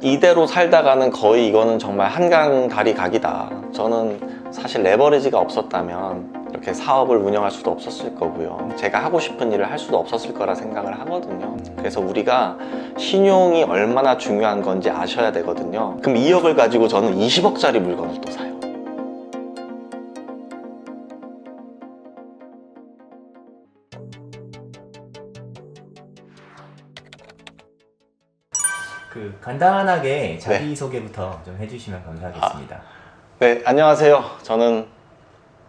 이대로 살다가는 거의 이거는 정말 한강 다리 각이다. 저는 사실 레버리지가 없었다면 이렇게 사업을 운영할 수도 없었을 거고요. 제가 하고 싶은 일을 할 수도 없었을 거라 생각을 하거든요. 그래서 우리가 신용이 얼마나 중요한 건지 아셔야 되거든요. 그럼 2억을 가지고 저는 20억짜리 물건을 또 사요. 간단하게 자기소개부터 좀 해주시면 감사하겠습니다. 네, 안녕하세요. 저는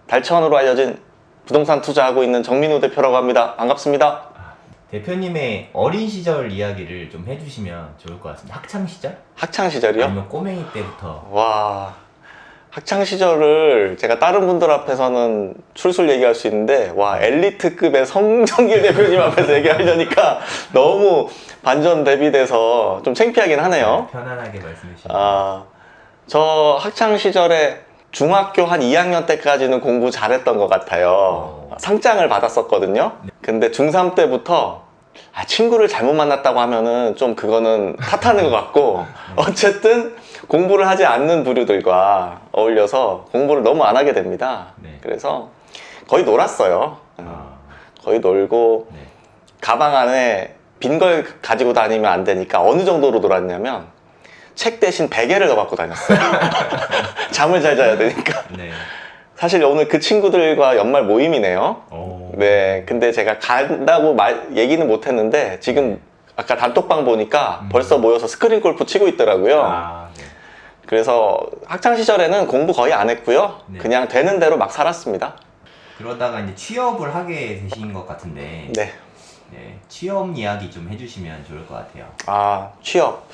달천으로 알려진 부동산 투자하고 있는 정민우 대표라고 합니다. 반갑습니다. 대표님의 어린 시절 이야기를 좀 해주시면 좋을 것 같습니다. 학창 시절? 학창 시절이요? 아니면 꼬맹이 때부터. 와, 학창 시절을 제가 다른 분들 앞에서는 술술 얘기할 수 있는데, 와, 엘리트급의 성정길 대표님 앞에서 얘기하려니까 너무 반전 대비돼서 좀 창피하긴 하네요. 편안하게 말씀해 주시면. 저 학창 시절에 중학교 한 2학년 때까지는 공부 잘했던 것 같아요. 상장을 받았었거든요. 근데 중3 때부터 친구를 잘못 만났다고 하면은 좀 그거는 탓하는 것 같고, 어쨌든 공부를 하지 않는 부류들과 어울려서 공부를 너무 안 하게 됩니다. 그래서 거의 놀았어요. 거의 놀고, 가방 안에 빈 걸 가지고 다니면 안 되니까 어느 정도로 놀았냐면 책 대신 베개를 넣어갖고 다녔어요. 잠을 잘 자야 되니까. 사실 오늘 그 친구들과 연말 모임이네요. 네, 근데 제가 간다고 얘기는 못했는데 지금 아까 단톡방 보니까 벌써 모여서 스크린 골프 치고 있더라고요. 그래서 학창 시절에는 공부 거의 안 했고요. 그냥 되는 대로 막 살았습니다. 그러다가 이제 취업을 하게 되신 것 같은데. 취업 이야기 좀 해주시면 좋을 것 같아요. 취업.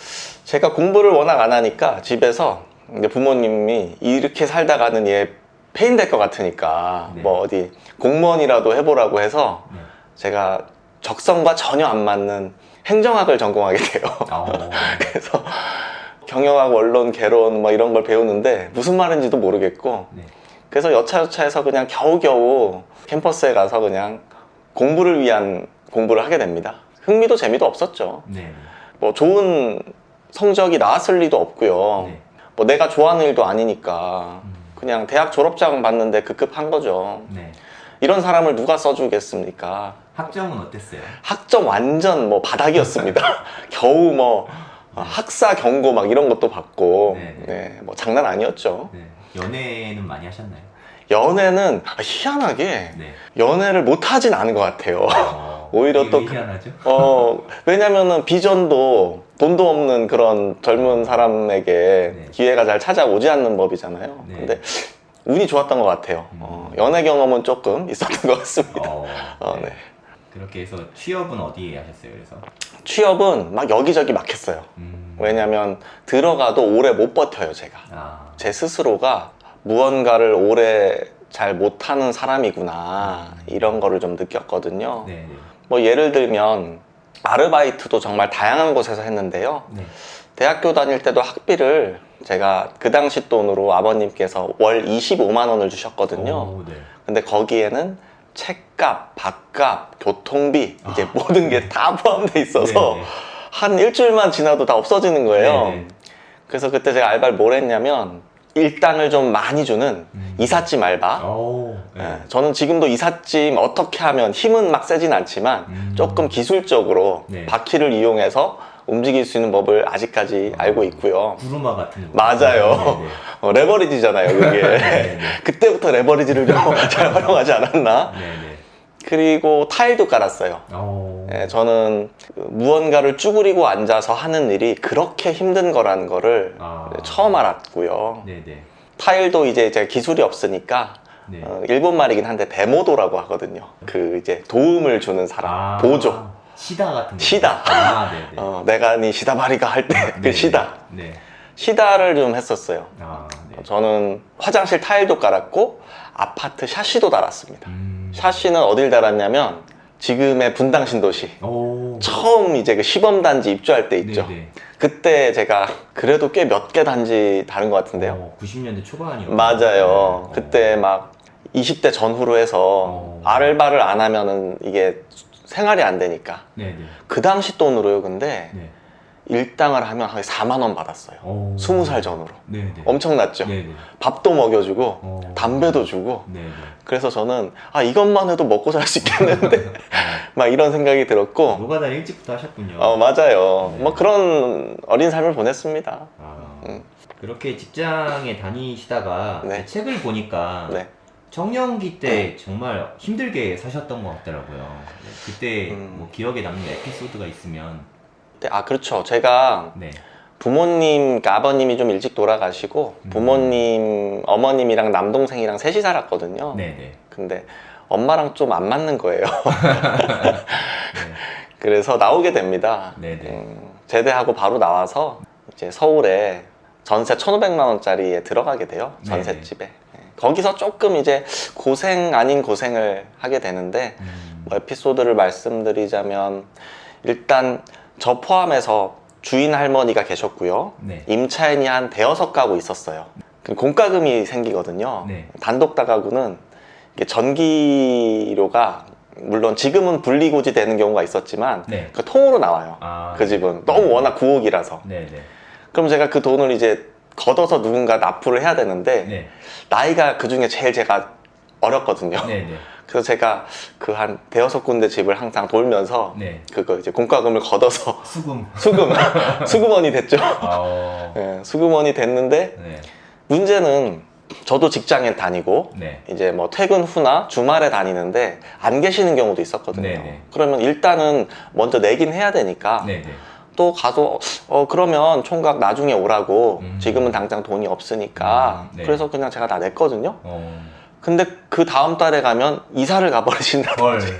제가 공부를 워낙 안 하니까 집에서 이제 부모님이 이렇게 살다가는 얘 폐인 될 것 같으니까 뭐 어디 공무원이라도 해보라고 해서 제가 적성과 전혀 안 맞는 행정학을 전공하게 돼요. 그래서 경영학, 원론, 개론 뭐 이런 걸 배우는데 무슨 말인지도 모르겠고 그래서 여차여차해서 그냥 겨우겨우 캠퍼스에 가서 그냥 공부를 위한 공부를 하게 됩니다. 흥미도 재미도 없었죠. 뭐 좋은 성적이 나왔을 리도 없고요. 뭐 내가 좋아하는 일도 아니니까 그냥 대학 졸업장 받는데 급급한 거죠. 이런 사람을 누가 써주겠습니까? 학점은 어땠어요? 학점 완전 뭐 바닥이었습니다. 겨우 뭐 학사 경고 막 이런 것도 받고 뭐 장난 아니었죠. 연애는 많이 하셨나요? 연애는 희한하게 연애를 못 하진 않은 것 같아요. 오히려 또 희한하죠? 왜냐면은 비전도 돈도 없는 그런 젊은 사람에게 기회가 잘 찾아오지 않는 법이잖아요. 근데 운이 좋았던 것 같아요. 연애 경험은 조금 있었던 것 같습니다. 그렇게 해서 취업은 어디에 하셨어요? 그래서 취업은 막 여기저기 막 했어요. 왜냐면 들어가도 오래 못 버텨요, 제가. 제 스스로가 무언가를 오래 잘 못하는 사람이구나 이런 거를 좀 느꼈거든요. 뭐 예를 들면 아르바이트도 정말 다양한 곳에서 했는데요. 대학교 다닐 때도 학비를 제가 그 당시 돈으로 아버님께서 월 25만 원을 주셨거든요. 근데 거기에는 책값, 밥값, 교통비 이제 모든 게 다 포함돼 있어서 한 일주일만 지나도 다 없어지는 거예요. 그래서 그때 제가 알바를 뭘 했냐면 일당을 좀 많이 주는 이삿짐 알바. 저는 지금도 이삿짐 어떻게 하면 힘은 막 세진 않지만 조금 기술적으로 바퀴를 이용해서 움직일 수 있는 법을 아직까지 알고 있고요. 구루마 같은 거. 맞아요. 레버리지잖아요, 그게. 그때부터 레버리지를 좀 잘 활용하지 않았나? 그리고 타일도 깔았어요. 저는 무언가를 쭈그리고 앉아서 하는 일이 그렇게 힘든 거라는 거를 처음 알았고요. 타일도 이제 제가 기술이 없으니까 일본 말이긴 한데 데모도라고 하거든요. 그 이제 도움을 주는 사람, 보조. 시다 같은 거. 시다. 내가 네 시다바리가 할 때 그 시다. 시다를 좀 했었어요. 저는 화장실 타일도 깔았고 아파트 샤시도 달았습니다. 샤시는 어딜 달았냐면 지금의 분당 신도시 처음 이제 그 시범단지 입주할 때 있죠. 그때 제가 그래도 꽤 몇 개 단지 다른 것 같은데요. 90년대 초반이요. 맞아요. 그때 막 20대 전후로 해서 알바를 안 하면은 이게 생활이 안 되니까 그 당시 돈으로요. 근데 일당을 하면 한 4만 원 받았어요. 20살 전으로. 네네. 엄청났죠. 네네. 밥도 먹여주고 담배도 주고. 네네. 그래서 저는 이것만 해도 먹고 살 수 있겠는데 막 이런 생각이 들었고. 노가다 일찍부터 하셨군요. 맞아요. 네. 뭐 그런 어린 삶을 보냈습니다. 그렇게 직장에 다니시다가 네. 책을 보니까 네. 청년기 때 정말 힘들게 사셨던 것 같더라고요. 네, 그때 뭐 기억에 남는 에피소드가 있으면. 네, 그렇죠. 제가 네. 부모님, 그러니까 아버님이 좀 일찍 돌아가시고 부모님, 어머님이랑 남동생이랑 셋이 살았거든요. 네네. 근데 엄마랑 좀 안 맞는 거예요. 네. 그래서 나오게 됩니다. 네네. 제대하고 바로 나와서 이제 서울에 전세 1,500만 원짜리에 들어가게 돼요. 전셋집에. 네. 거기서 조금 이제 고생 아닌 고생을 하게 되는데 뭐 에피소드를 말씀드리자면 일단 저 포함해서 주인 할머니가 계셨고요. 네. 임차인이 한 대여섯 가구 있었어요. 그 공과금이 생기거든요. 네. 단독 다가구는 이게 전기료가 물론 지금은 분리고지 되는 경우가 있었지만 네. 그 통으로 나와요. 그 네. 집은 너무 워낙 구옥이라서. 네네. 그럼 제가 그 돈을 이제 걷어서 누군가 납부를 해야 되는데 네. 나이가 그 중에 제일 제가 어렸거든요. 네네. 그래서 제가 그 한 대여섯 군데 집을 항상 돌면서 네. 그거 이제 공과금을 걷어서 수금. 수금원이 됐죠. 네. 수금원이 됐는데 네. 문제는 저도 직장에 다니고 네. 이제 뭐 퇴근 후나 주말에 다니는데 안 계시는 경우도 있었거든요. 네네. 그러면 일단은 먼저 내긴 해야 되니까 네네. 또 가서 그러면 총각 나중에 오라고 지금은 당장 돈이 없으니까 네. 그래서 그냥 제가 다 냈거든요. 근데 그 다음 달에 가면 이사를 가버리신다든지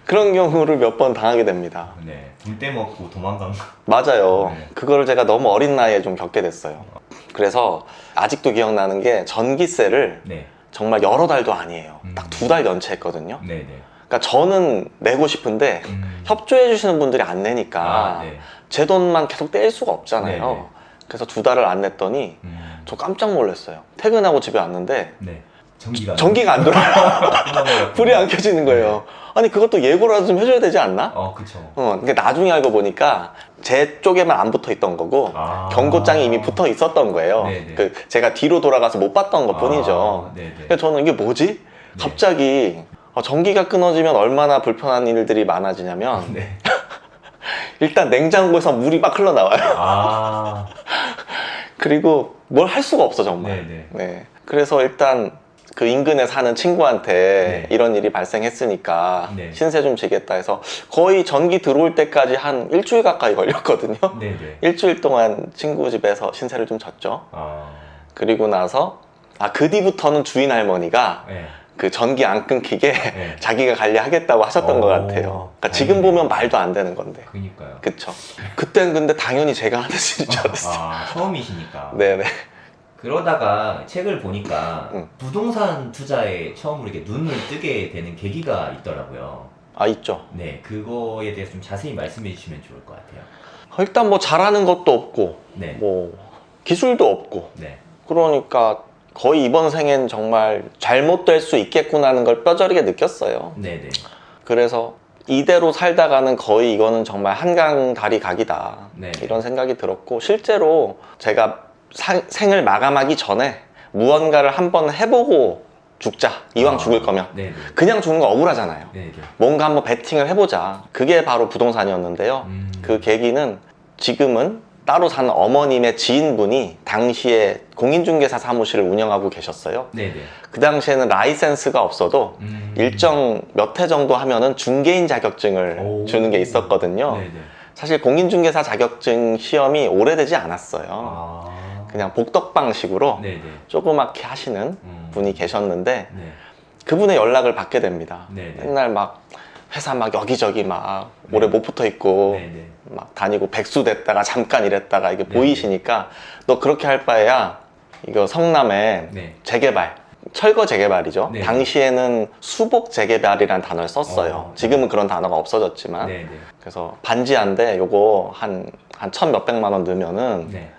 그런 경우를 몇 번 당하게 됩니다. 네. 돈 떼먹고 도망간 거. 맞아요. 네. 그거를 제가 너무 어린 나이에 좀 겪게 됐어요. 그래서 아직도 기억나는 게 전기세를 네. 정말 여러 달도 아니에요. 딱 2달 연체했거든요. 네네. 그러니까 저는 내고 싶은데 협조해 주시는 분들이 안 내니까 네. 제 돈만 계속 뗄 수가 없잖아요. 네네. 그래서 2달을 안 냈더니 저 깜짝 놀랐어요. 퇴근하고 집에 왔는데 네. 전기가 안 들어와요. 불이 안 켜지는 거예요. 아니 그것도 예고라도 좀 해줘야 되지 않나? 그쵸. 그러니까 나중에 알고 보니까 제 쪽에만 안 붙어 있던 거고 경고장이 이미 붙어 있었던 거예요. 네네. 제가 뒤로 돌아가서 못 봤던 것 뿐이죠. 네네. 그래서 저는 이게 뭐지? 갑자기 전기가 끊어지면 얼마나 불편한 일들이 많아지냐면 네. 일단 냉장고에서 물이 막 흘러나와요. 그리고 뭘 할 수가 없어 정말. 네네. 네. 그래서 일단 그 인근에 사는 친구한테 이런 일이 발생했으니까 신세 좀 지겠다 해서 거의 전기 들어올 때까지 한 일주일 가까이 걸렸거든요. 네네. 일주일 동안 친구 집에서 신세를 좀 졌죠. 그리고 나서 그 뒤부터는 주인 할머니가 그 전기 안 끊기게 자기가 관리하겠다고 하셨던 것 같아요. 그러니까 지금 보면 말도 안 되는 건데. 그니까요. 그쵸. 그때는 근데 당연히 제가 하는 일인 줄 알았어요. 처음이시니까. 네네. 그러다가 책을 보니까 부동산 투자에 처음으로 이렇게 눈을 뜨게 되는 계기가 있더라고요. 있죠. 네, 그거에 대해서 좀 자세히 말씀해 주시면 좋을 것 같아요. 일단 뭐 잘하는 것도 없고, 네. 뭐 기술도 없고, 네. 그러니까 거의 이번 생엔 정말 잘못될 수 있겠구나 하는 걸 뼈저리게 느꼈어요. 네네. 그래서 이대로 살다가는 거의 이거는 정말 한강 다리 각이다. 네네. 이런 생각이 들었고, 실제로 제가 생을 마감하기 전에 무언가를 한번 해보고 죽자. 이왕 죽을 거면. 네네. 그냥 죽는 거 억울하잖아요. 네네. 뭔가 한번 베팅을 해보자. 그게 바로 부동산이었는데요. 그 계기는 지금은 따로 사는 어머님의 지인분이 당시에 공인중개사 사무실을 운영하고 계셨어요. 네네. 그 당시에는 라이센스가 없어도 일정 몇 회 정도 하면은 중개인 자격증을 주는 게 있었거든요. 네네. 사실 공인중개사 자격증 시험이 오래되지 않았어요. 그냥 복덕방식으로 네네. 조그맣게 하시는 분이 계셨는데 네. 그분의 연락을 받게 됩니다. 네네. 맨날 막 회사 막 여기저기 막 오래 못 붙어 있고 네네. 막 다니고 백수 됐다가 잠깐 일했다가 이게 네네. 보이시니까 너 그렇게 할 바에야 이거 성남에 네. 재개발 철거 재개발이죠. 네. 당시에는 수복 재개발이라는 단어를 썼어요. 지금은 그런 단어가 없어졌지만 네네. 그래서 반지한데 요거 한 1,100몇백만 원 넣으면은 네.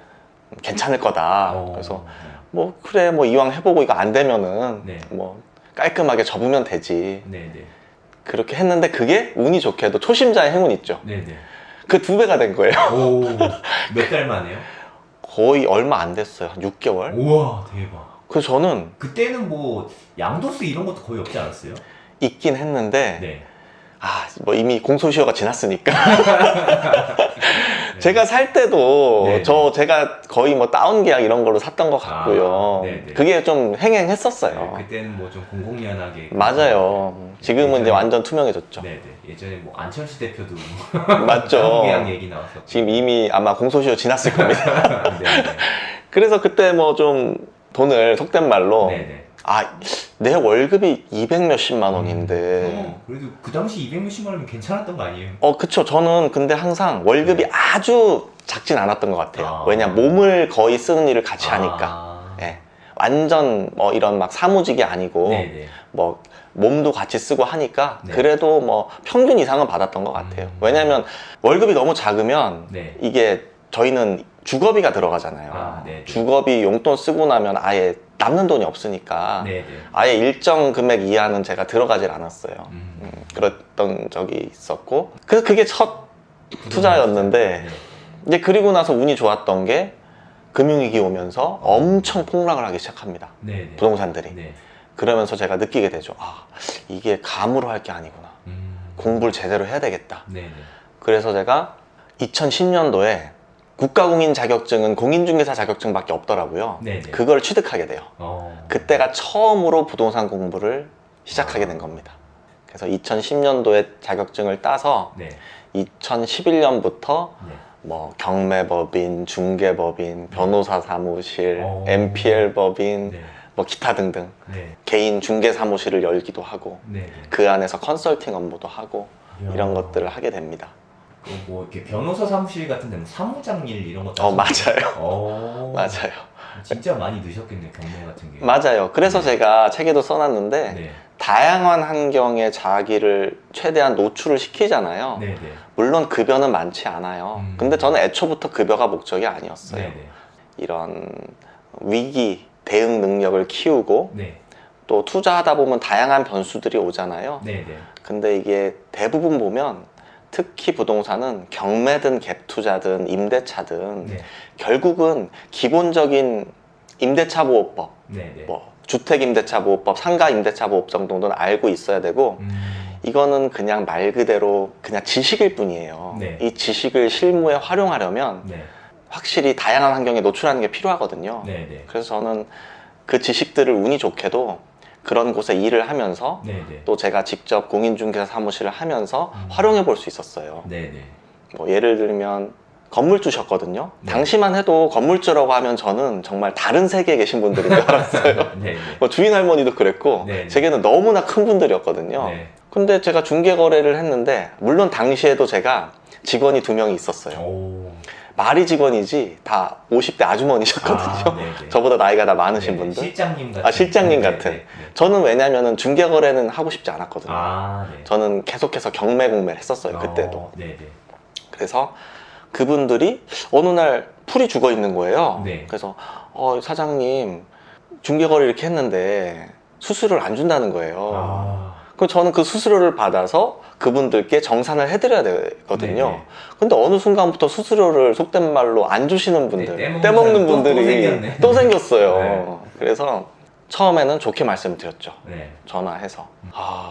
괜찮을 거다. 그래서 뭐 그래 뭐 이왕 해보고 이거 안 되면은 네. 뭐 깔끔하게 접으면 되지. 네네. 그렇게 했는데 그게 운이 좋게도 초심자의 행운 있죠. 네네. 그 2배가 된 거예요. 오, 몇 달 만에요? 거의 얼마 안 됐어요. 한 6개월. 우와, 대박. 그래서 저는 그때는 뭐 양도세 이런 것도 거의 없지 않았어요? 있긴 했는데 네. 뭐 이미 공소시효가 지났으니까 제가 살 때도 네. 제가 거의 뭐 다운 계약 이런 걸로 샀던 것 같고요. 네네. 그게 좀 횡행했었어요. 네, 그때는 뭐 좀 공공연하게. 맞아요. 지금은 이제 예전에- 완전 투명해졌죠. 네네. 예전에 뭐 안철수 대표도 맞죠. 계약 얘기 나왔었고. 지금 이미 아마 공소시효 지났을 겁니다. 네네. 그래서 그때 뭐 좀 돈을 속된 말로 네네. 내 월급이 200 몇십만 원인데 그래도 그 당시 200 몇십만 원이면 괜찮았던 거 아니에요? 그쵸. 저는 근데 항상 월급이 아주 작진 않았던 것 같아요. 아. 왜냐면 몸을 거의 쓰는 일을 같이 하니까. 아. 예. 완전 뭐 이런 막 사무직이 아니고 네네. 뭐 몸도 같이 쓰고 하니까 네. 그래도 뭐 평균 이상은 받았던 것 같아요. 왜냐면 월급이 너무 작으면 네. 이게 저희는 주거비가 들어가잖아요. 네네. 주거비 용돈 쓰고 나면 아예 남는 돈이 없으니까 네네. 아예 일정 금액 이하는 제가 들어가질 않았어요. 음. 그랬던 적이 있었고 그래서 그게 첫 투자였는데 네. 이제 그리고 나서 운이 좋았던 게 금융위기 오면서 엄청 폭락을 하기 시작합니다. 네네. 부동산들이. 네. 그러면서 제가 느끼게 되죠. 이게 감으로 할 게 아니구나. 공부를 제대로 해야 되겠다. 네네. 그래서 제가 2010년도에 국가공인 자격증은 공인중개사 자격증밖에 없더라고요. 네네. 그걸 취득하게 돼요. 그때가 처음으로 부동산 공부를 시작하게 된 겁니다. 그래서 2010년도에 자격증을 따서 네. 2011년부터 네. 뭐 경매법인, 중개법인, 변호사 사무실, 오. MPL 법인, 네. 뭐 기타 등등 네. 개인 중개 사무실을 열기도 하고 네. 그 안에서 컨설팅 업무도 하고 이야. 이런 것들을 하게 됩니다. 뭐 이렇게 변호사 사무실 같은데 뭐 사무장 일 이런 것도 맞아요. 맞아요. 진짜 많이 넣으셨겠네요, 경매 같은 게. 맞아요. 그래서 네. 제가 책에도 써놨는데 네. 다양한 환경에 자기를 최대한 노출을 시키잖아요. 네네. 물론 급여는 많지 않아요. 근데 저는 애초부터 급여가 목적이 아니었어요. 네네. 이런 위기 대응 능력을 키우고 네. 또 투자하다 보면 다양한 변수들이 오잖아요. 네네. 근데 이게 대부분 보면 특히 부동산은 경매든 갭 투자든 임대차든 네. 결국은 기본적인 임대차 보호법, 네네. 뭐 주택임대차 보호법, 상가임대차 보호법 정도는 알고 있어야 되고 이거는 그냥 말 그대로 그냥 지식일 뿐이에요. 네. 이 지식을 실무에 활용하려면 네. 확실히 다양한 환경에 노출하는 게 필요하거든요. 네네. 그래서 저는 그 지식들을 운이 좋게도 그런 곳에 일을 하면서 네네. 또 제가 직접 공인중개사 사무실을 하면서 활용해 볼 수 있었어요. 네네. 뭐 예를 들면 건물주셨거든요. 네. 당시만 해도 건물주라고 하면 저는 정말 다른 세계에 계신 분들인 줄 알았어요. 네네. 뭐 주인 할머니도 그랬고 네. 제게는 너무나 큰 분들이었거든요. 네. 근데 제가 중개 거래를 했는데 물론 당시에도 제가 직원이 2명이 있었어요. 오. 말이 직원이지 다 50대 아주머니셨거든요. 네네. 저보다 나이가 다 많으신 네네. 분들. 실장님 같은. 실장님 네네. 같은. 네. 저는 왜냐면은 중개 거래는 하고 싶지 않았거든요. 네. 저는 계속해서 경매 공매를 했었어요. 그때도. 네네. 그래서 그분들이 어느 날 풀이 죽어 있는 거예요. 네. 그래서 사장님 중개 거래 이렇게 했는데 수수료를 안 준다는 거예요. 그럼 저는 그 수수료를 받아서 그분들께 정산을 해드려야 되거든요. 네네. 근데 어느 순간부터 수수료를 속된 말로 안 주시는 분들, 네, 떼먹는 또 분들이 생겼네. 또 생겼어요. 네. 그래서 처음에는 좋게 말씀드렸죠. 네. 전화해서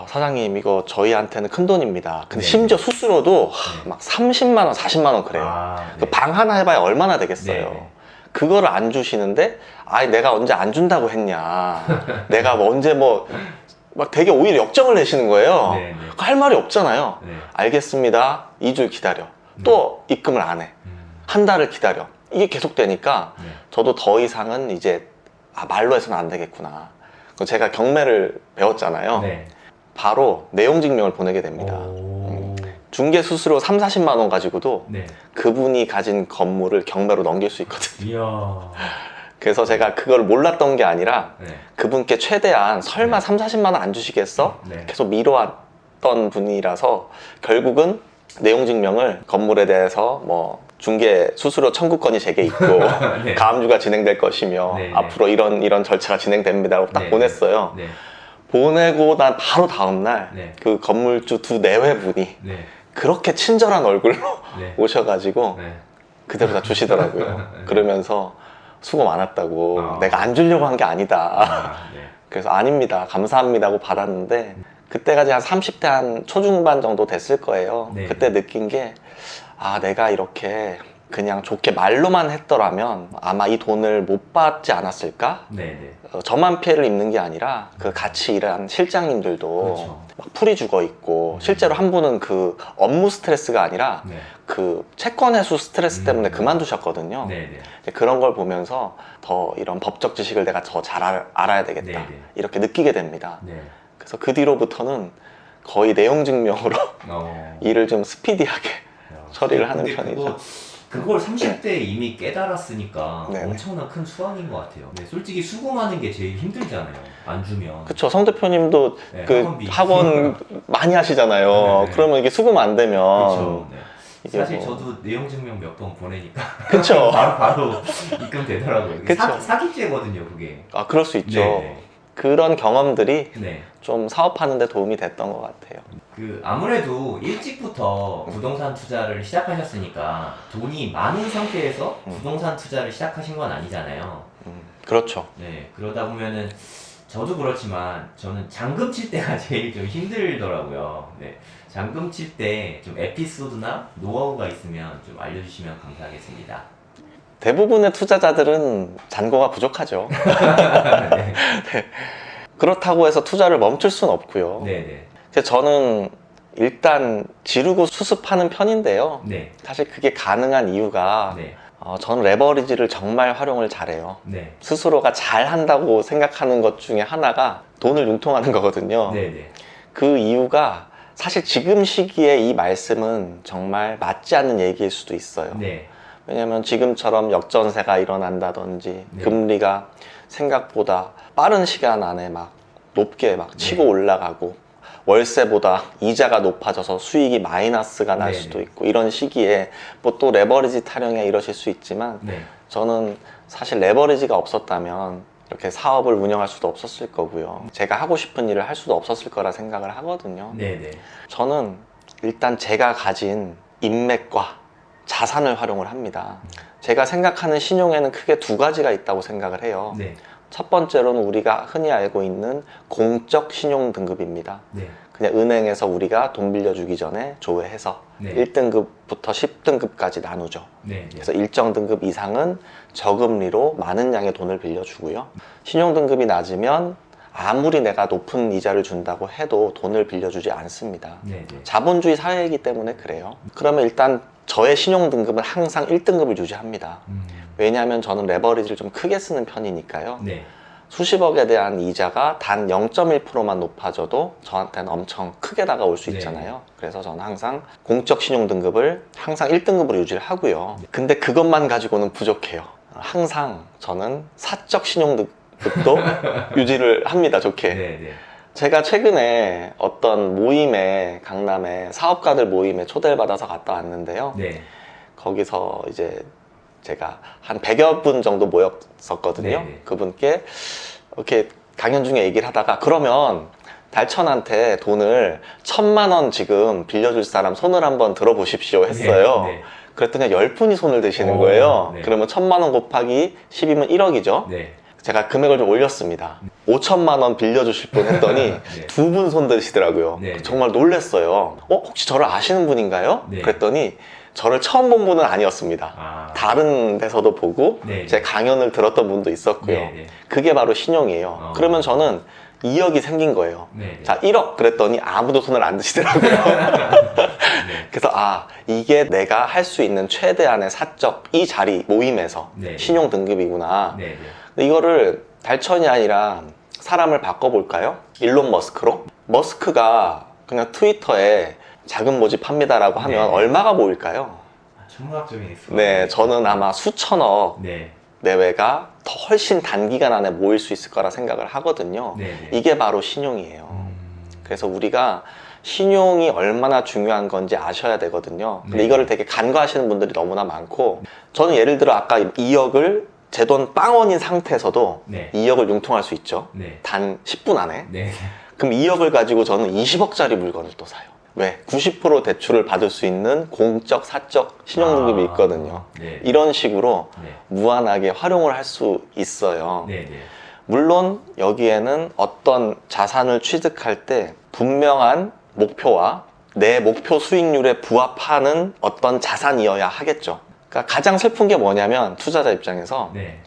사장님 이거 저희한테는 큰 돈입니다. 근데 네. 심지어 수수료도 네. 막 30만 원, 40만 원 그래요. 네. 그 방 하나 해봐야 얼마나 되겠어요. 네. 그거를 안 주시는데 내가 언제 안 준다고 했냐. 내가 뭐 언제 막 되게 오히려 역정을 내시는 거예요. 네. 할 말이 없잖아요. 네. 알겠습니다. 2주 기다려. 또 입금을 안 해. 한 달을 기다려. 이게 계속되니까 네. 저도 더 이상은 이제 말로 해서는 안 되겠구나. 제가 경매를 배웠잖아요. 네. 바로 내용 증명을 보내게 됩니다. 중개 수수료 3, 40만 원 가지고도 네. 그분이 가진 건물을 경매로 넘길 수 있거든요. 이야. 그래서 제가 그걸 몰랐던 게 아니라 네. 그분께 최대한 설마 네. 3, 40만 원 안 주시겠어? 네. 계속 미뤄왔던 분이라서 결국은 내용 증명을 건물에 대해서 뭐 중개 수수료 청구권이 제게 있고 네. 가압류가 진행될 것이며 네, 네. 앞으로 이런 절차가 진행됩니다라고 딱 네. 보냈어요. 네. 보내고 난 바로 다음날 네. 그 건물주 두 내외분이 네. 그렇게 친절한 얼굴로 네. 오셔가지고 네. 그대로 다 주시더라고요. 네. 그러면서 수고 많았다고 아. 내가 안 주려고 한 게 아니다. 아, 네. 그래서 아닙니다. 감사합니다 하고 받았는데 그때까지 한 30대 한 초중반 정도 됐을 거예요. 네. 그때 느낀 게 아, 내가 이렇게 그냥 좋게 말로만 했더라면 아마 이 돈을 못 받지 않았을까? 네. 네. 저만 피해를 입는 게 아니라 그 같이 일한 실장님들도 그렇죠. 막 풀이 죽어 있고 실제로 한 분은 그 업무 스트레스가 아니라 네. 그 채권 회수 스트레스 때문에 그만두셨거든요. 네. 네. 이제 그런 걸 보면서 더 이런 법적 지식을 내가 더 잘 알아야 되겠다 네, 네. 이렇게 느끼게 됩니다. 네. 그래서 그 뒤로부터는 거의 내용 증명으로 일을 좀 스피디하게 처리를 하는 근데 편이죠. 그걸 30대에 이미 깨달았으니까 네네. 엄청난 큰 수완인 것 같아요. 네, 솔직히 수긍하는 게 제일 힘들잖아요. 안 주면. 그쵸. 성 대표님도 네, 그 학원비. 학원 많이 하시잖아요. 네, 네. 그러면 이게 수금 안 되면 그렇죠. 네. 이게 사실 뭐- 저도 내용 증명 몇 번 보내니까 그쵸. 바로 입금 되더라고요. 그쵸. 사기죄거든요, 그게. 아, 그럴 수 있죠. 네. 그런 경험들이 네. 좀 사업하는 데 도움이 됐던 것 같아요. 아무래도 일찍부터 부동산 투자를 시작하셨으니까 돈이 많은 상태에서 부동산 투자를 시작하신 건 아니잖아요. 그렇죠. 네, 그러다 보면은 저도 그렇지만 저는 잔금 칠 때가 제일 좀 힘들더라고요. 네, 잔금 칠 때 좀 에피소드나 노하우가 있으면 좀 알려주시면 감사하겠습니다. 대부분의 투자자들은 잔고가 부족하죠. 네, 그렇다고 해서 투자를 멈출 수는 없고요. 네, 네, 그래서 저는 일단 지르고 수습하는 편인데요. 네, 사실 그게 가능한 이유가 네, 저는 레버리지를 정말 활용을 잘해요. 네, 스스로가 잘한다고 생각하는 것 중에 하나가 돈을 융통하는 거거든요. 네, 네, 그 이유가 사실 지금 시기에 이 말씀은 정말 맞지 않는 얘기일 수도 있어요. 네, 왜냐면 지금처럼 역전세가 일어난다든지 네. 금리가 생각보다 빠른 시간 안에 막 높게 막 치고 네. 올라가고 월세보다 이자가 높아져서 수익이 마이너스가 날 네, 수도 네. 있고 이런 시기에 뭐 또 레버리지 타령에 이러실 수 있지만 네, 저는 사실 레버리지가 없었다면 이렇게 사업을 운영할 수도 없었을 거고요. 제가 하고 싶은 일을 할 수도 없었을 거라 생각을 하거든요. 네, 네, 저는 일단 제가 가진 인맥과 자산을 활용을 합니다. 제가 생각하는 신용에는 크게 두 가지가 있다고 생각을 해요. 네, 첫 번째로는 우리가 흔히 알고 있는 공적 신용 등급입니다. 네, 그냥 은행에서 우리가 돈 빌려주기 전에 조회해서 네. 1등급부터 10등급까지 나누죠. 네, 그래서 일정 등급 이상은 저금리로 많은 양의 돈을 빌려주고요. 신용 등급이 낮으면 아무리 내가 높은 이자를 준다고 해도 돈을 빌려주지 않습니다. 네, 네. 자본주의 사회이기 때문에 그래요. 그러면 일단 저의 신용 등급은 항상 1등급을 유지합니다. 왜냐하면 저는 레버리지를 좀 크게 쓰는 편이니까요. 네, 수십억에 대한 이자가 단 0.1%만 높아져도 저한테는 엄청 크게 다가올 수 네. 있잖아요. 그래서 저는 항상 공적 신용 등급을 항상 1등급으로 유지를 하고요. 근데 그것만 가지고는 부족해요. 항상 저는 사적 신용 등급도 유지를 합니다. 좋게. 네, 네. 제가 최근에 어떤 모임에, 강남에 사업가들 모임에 초대를 받아서 갔다 왔는데요. 네, 거기서 이제 제가 한 100여 분 정도 모였었거든요. 네네. 그분께 이렇게 강연 중에 얘기를 하다가 그러면 달천한테 돈을 1,000만 원 지금 빌려줄 사람 손을 한번 들어보십시오 했어요. 네, 그랬더니 10분이 손을 드시는 오, 거예요. 네. 그러면 1,000만 원 곱하기 10이면 1억이죠. 네, 제가 금액을 좀 올렸습니다. 5천만 원 빌려주실 분 했더니 네. 두 분 손 드시더라고요. 네. 정말 놀랐어요. 혹시 저를 아시는 분인가요? 네. 그랬더니 저를 처음 본 분은 아니었습니다. 아, 다른 데서도 보고 네. 제 강연을 들었던 분도 있었고요. 네, 네. 그게 바로 신용이에요. 그러면 저는 2억이 생긴 거예요. 네, 네. 자, 1억 그랬더니 아무도 손을 안 드시더라고요. 네. 그래서 이게 내가 할 수 있는 최대한의 사적 이 자리 모임에서 네. 신용 등급이구나. 네, 네. 근데 이거를 달천이 아니라 사람을 바꿔볼까요? 일론 머스크로? 머스크가 그냥 트위터에 자금 모집합니다라고 하면 네. 얼마가 모일까요? 천문학적인 액수. 네, 저는 아마 수천억 네, 내외가 더 훨씬 단기간 안에 모일 수 있을 거라 생각을 하거든요. 네, 네. 이게 바로 신용이에요. 그래서 우리가 신용이 얼마나 중요한 건지 아셔야 되거든요. 근데 네. 이거를 되게 간과하시는 분들이 너무나 많고, 저는 예를 들어 아까 2억을 제 돈 빵원인 상태에서도 네. 2억을 융통할 수 있죠. 네, 단 10분 안에. 네. 그럼 2억을 가지고 저는 20억짜리 물건을 또 사요. 왜 90% 대출을 받을 수 있는 공적, 사적 신용등급이 있거든요. 네. 이런 식으로 네. 무한하게 활용을 할 수 있어요. 네. 네. 물론 여기에는 어떤 자산을 취득할 때 분명한 목표와 내 목표 수익률에 부합하는 어떤 자산이어야 하겠죠. 그러니까 가장 슬픈 게 뭐냐면 투자자 입장에서 네.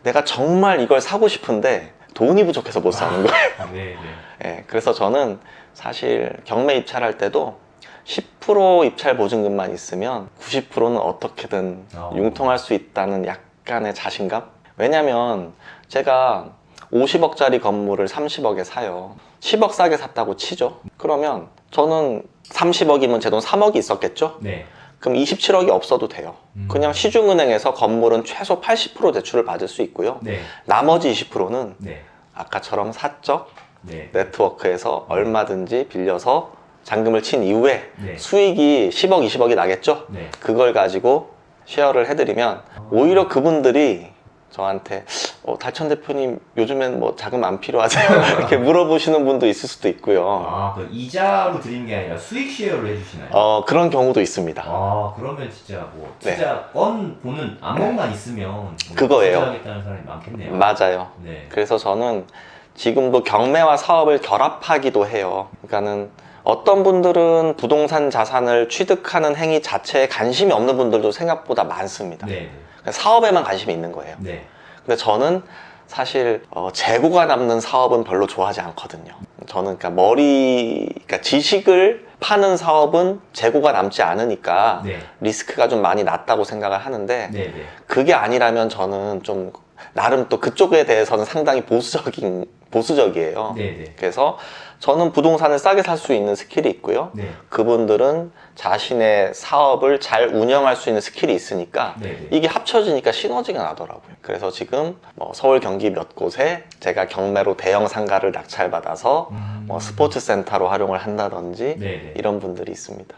내가 정말 이걸 사고 싶은데 돈이 부족해서 못 사는 거예요. 네. 네. 예, 그래서 저는 사실 경매 입찰할 때도 10% 입찰 보증금만 있으면 90%는 어떻게든 융통할 수 있다는 약간의 자신감? 왜냐면 제가 50억짜리 건물을 30억에 사요. 10억 싸게 샀다고 치죠. 그러면 저는 30억이면 제 돈 3억이 있었겠죠? 네. 그럼 27억이 없어도 돼요. 그냥 시중은행에서 건물은 최소 80% 대출을 받을 수 있고요. 네. 나머지 20%는 네. 아까처럼 사적 네. 네트워크에서 얼마든지 빌려서 잔금을 친 이후에 네. 수익이 10억, 20억이 나겠죠? 네. 그걸 가지고 쉐어를 해드리면 오히려 그분들이 저한테 달천 대표님 요즘엔 뭐 자금 안 필요하세요? 이렇게 물어보시는 분도 있을 수도 있고요. 아, 그 이자로 드리는 게 아니라 수익 쉐어로 해주시나요? 그런 경우도 있습니다. 아, 그러면 진짜 뭐 네. 투자 건 보는 암호만 있으면 뭐 그거예요. 투자하겠다는 사람이 많겠네요. 맞아요. 네. 그래서 저는 지금도 경매와 사업을 결합하기도 해요. 그러니까는 어떤 분들은 부동산 자산을 취득하는 행위 자체에 관심이 없는 분들도 생각보다 많습니다. 네. 사업에만 관심이 있는 거예요. 네. 근데 저는 사실 재고가 남는 사업은 별로 좋아하지 않거든요. 저는 그러니까 지식을 파는 사업은 재고가 남지 않으니까 네. 리스크가 좀 많이 낮다고 생각을 하는데 네. 네. 그게 아니라면 저는 좀 나름 또 그쪽에 대해서는 상당히 보수적이에요. 네. 네. 그래서 저는 부동산을 싸게 살 수 있는 스킬이 있고요. 네. 그분들은 자신의 사업을 잘 운영할 수 있는 스킬이 있으니까 네. 네. 이게 합쳐지니까 시너지가 나더라고요. 그래서 지금 뭐 서울, 경기 몇 곳에 제가 경매로 대형 상가를 낙찰받아서 뭐 스포츠 센터로 활용을 한다든지 네. 네. 이런 분들이 있습니다.